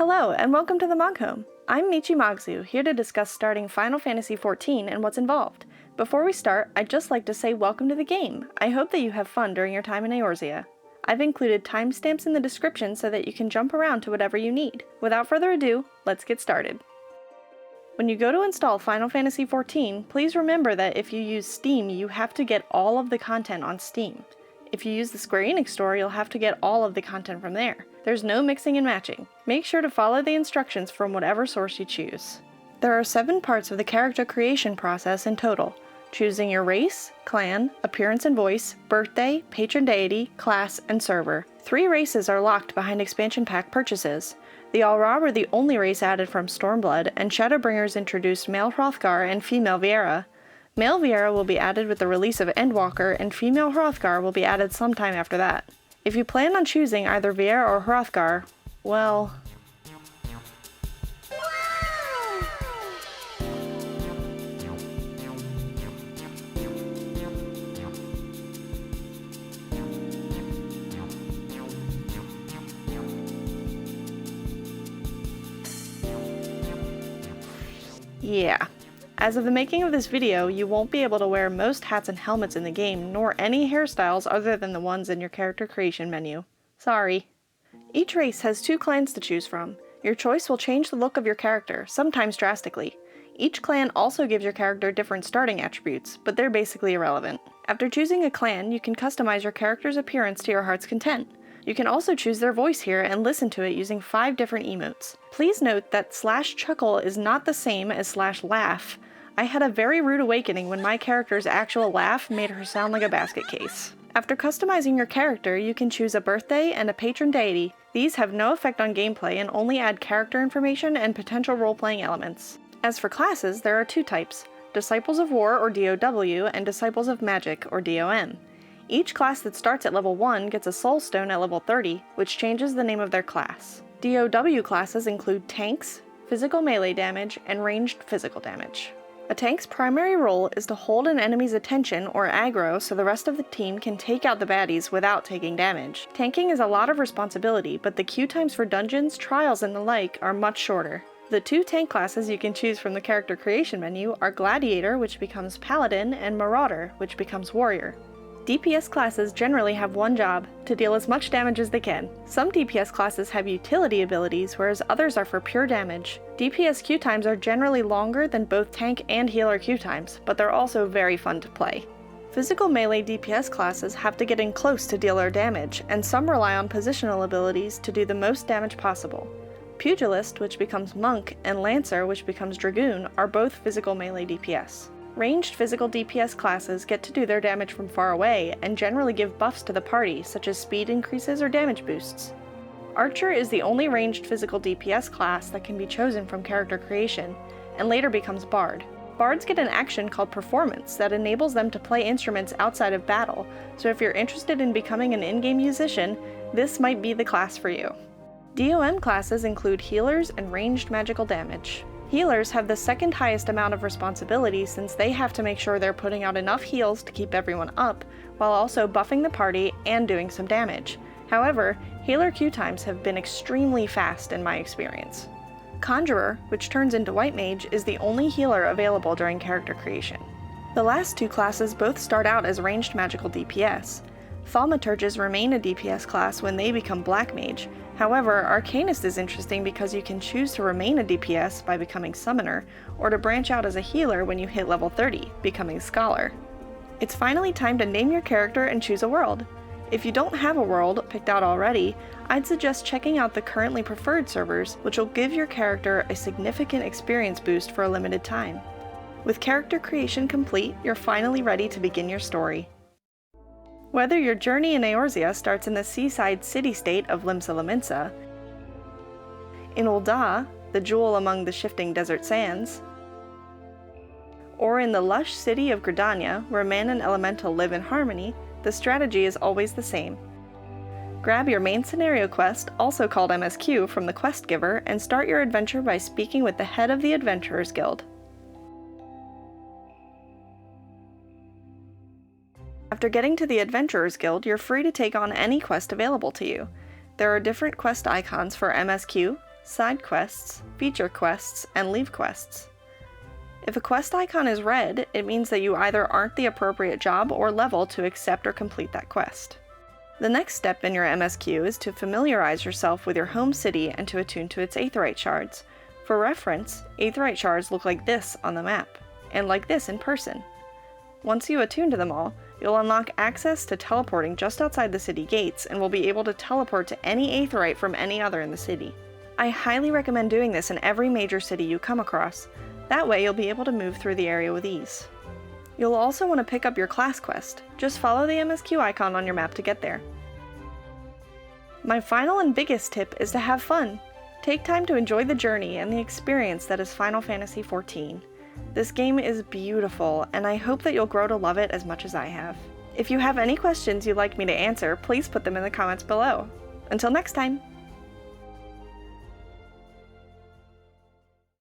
Hello, and welcome to the Mog Home. I'm Michi Mogzu, here to discuss starting Final Fantasy XIV and what's involved. Before we start, I'd just like to say welcome to the game. I hope that you have fun during your time in Eorzea. I've included timestamps in the description so that you can jump around to whatever you need. Without further ado, let's get started. When you go to install Final Fantasy XIV, please remember that if you use Steam, you have to get all of the content on Steam. If you use the Square Enix store, you'll have to get all of the content from there. There's no mixing and matching. Make sure to follow the instructions from whatever source you choose. There are 7 parts of the character creation process in total: choosing your race, clan, appearance and voice, birthday, patron deity, class, and server. 3 races are locked behind expansion pack purchases. The Alra were the only race added from Stormblood, and Shadowbringers introduced male Hrothgar and female Viera. Male Viera will be added with the release of Endwalker, and female Hrothgar will be added sometime after that. If you plan on choosing either Viera or Hrothgar, well... yeah. As of the making of this video, you won't be able to wear most hats and helmets in the game, nor any hairstyles other than the ones in your character creation menu. Sorry. Each race has 2 clans to choose from. Your choice will change the look of your character, sometimes drastically. Each clan also gives your character different starting attributes, but they're basically irrelevant. After choosing a clan, you can customize your character's appearance to your heart's content. You can also choose their voice here and listen to it using 5 different emotes. Please note that /chuckle is not the same as /laugh. I had a very rude awakening when my character's actual laugh made her sound like a basket case. After customizing your character, you can choose a birthday and a patron deity. These have no effect on gameplay and only add character information and potential role-playing elements. As for classes, there are 2 types: Disciples of War, or DOW, and Disciples of Magic, or DOM. Each class that starts at level 1 gets a Soul Stone at level 30, which changes the name of their class. DOW classes include tanks, physical melee damage, and ranged physical damage. A tank's primary role is to hold an enemy's attention, or aggro, so the rest of the team can take out the baddies without taking damage. Tanking is a lot of responsibility, but the queue times for dungeons, trials, and the like are much shorter. The 2 tank classes you can choose from the character creation menu are Gladiator, which becomes Paladin, and Marauder, which becomes Warrior. DPS classes generally have one job: to deal as much damage as they can. Some DPS classes have utility abilities, whereas others are for pure damage. DPS queue times are generally longer than both tank and healer queue times, but they're also very fun to play. Physical melee DPS classes have to get in close to deal their damage, and some rely on positional abilities to do the most damage possible. Pugilist, which becomes Monk, and Lancer, which becomes Dragoon, are both physical melee DPS. Ranged physical DPS classes get to do their damage from far away, and generally give buffs to the party, such as speed increases or damage boosts. Archer is the only ranged physical DPS class that can be chosen from character creation, and later becomes Bard. Bards get an action called Performance that enables them to play instruments outside of battle, so if you're interested in becoming an in-game musician, this might be the class for you. DOM classes include healers and ranged magical damage. Healers have the second highest amount of responsibility since they have to make sure they're putting out enough heals to keep everyone up, while also buffing the party and doing some damage. However, healer queue times have been extremely fast in my experience. Conjurer, which turns into White Mage, is the only healer available during character creation. The last 2 classes both start out as ranged magical DPS. Thaumaturges remain a DPS class when they become Black Mage. However, Arcanist is interesting because you can choose to remain a DPS by becoming Summoner, or to branch out as a healer when you hit level 30, becoming Scholar. It's finally time to name your character and choose a world. If you don't have a world picked out already, I'd suggest checking out the currently preferred servers, which will give your character a significant experience boost for a limited time. With character creation complete, you're finally ready to begin your story. Whether your journey in Eorzea starts in the seaside city-state of Limsa Lominsa, in Ul'dah, the jewel among the shifting desert sands, or in the lush city of Gridania, where man and elemental live in harmony, the strategy is always the same. Grab your main scenario quest, also called MSQ, from the quest giver, and start your adventure by speaking with the head of the Adventurers Guild. After getting to the Adventurers Guild, you're free to take on any quest available to you. There are different quest icons for MSQ, side quests, feature quests, and leave quests. If a quest icon is red, it means that you either aren't the appropriate job or level to accept or complete that quest. The next step in your MSQ is to familiarize yourself with your home city and to attune to its aetheryte shards. For reference, aetheryte shards look like this on the map, and like this in person. Once you attune to them all, you'll unlock access to teleporting just outside the city gates and will be able to teleport to any aetheryte from any other in the city. I highly recommend doing this in every major city you come across. That way you'll be able to move through the area with ease. You'll also want to pick up your class quest. Just follow the MSQ icon on your map to get there. My final and biggest tip is to have fun. Take time to enjoy the journey and the experience that is Final Fantasy XIV. This game is beautiful, and I hope that you'll grow to love it as much as I have. If you have any questions you'd like me to answer, please put them in the comments below. Until next time!